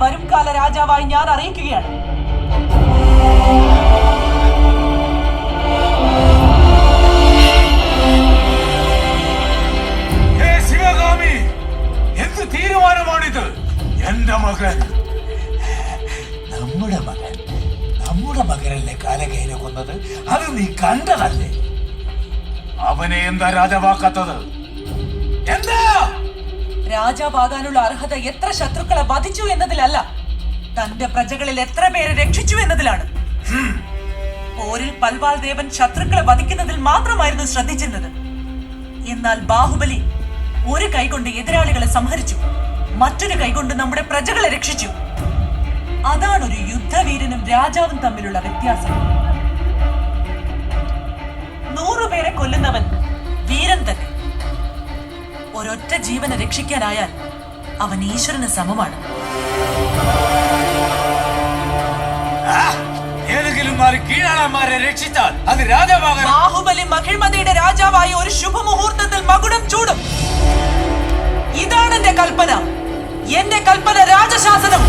വരും കാല രാജാവായി ഞാൻ അറിയിക്കുകയാണ്. ശിവഗാമി, എന്ത് തീരുമാനമാണിത്? എന്റെ മകൻ, നമ്മുടെ മകനല്ലേ കാലകേനെ കൊന്നത്? അത് നീ കണ്ടതല്ലേ? അവനെ എന്താ രാജാവാക്കാത്തത്? എന്താ? രാജാവാകാനുള്ള അർഹത എത്ര ശത്രുക്കളെ വധിച്ചു എന്നതിലല്ല, തന്റെ പ്രജകളിൽ എത്ര പേരെ രക്ഷിച്ചു എന്നതിലാണ്. പോരിൽ പൽവാൾ ദേവൻ ശത്രുക്കളെ വധിക്കുന്നതിൽ മാത്രമായിരുന്നു ശ്രദ്ധിച്ചിരുന്നത്. എന്നാൽ ബാഹുബലി ഒരു കൈകൊണ്ട് എതിരാളികളെ സംഹരിച്ചു, മറ്റൊരു കൈകൊണ്ട് നമ്മുടെ പ്രജകളെ രക്ഷിച്ചു. അതാണ് ഒരു യുദ്ധവീരനും രാജാവും തമ്മിലുള്ള വ്യത്യാസം. 100 പേരെ കൊല്ലുന്നവൻ വീരൻ തന്നെ. ഒരൊറ്റ ജീവനെ രക്ഷിക്കാനായാൽ അവൻ ഈശ്വരന് സമമാണ്. ഏതെങ്കിലും കീഴാളന്മാരെ രക്ഷിച്ചാൽ അത് രാജാവാകാൻ. ബാഹുബലി മഹിഴ്മതിയുടെ രാജാവായി ഒരു ശുഭമുഹൂർത്തത്തിൽ മകുടം ചൂടും. ഇതാണ് എന്റെ കൽപ്പന. എന്റെ കൽപ്പന രാജശാസനം.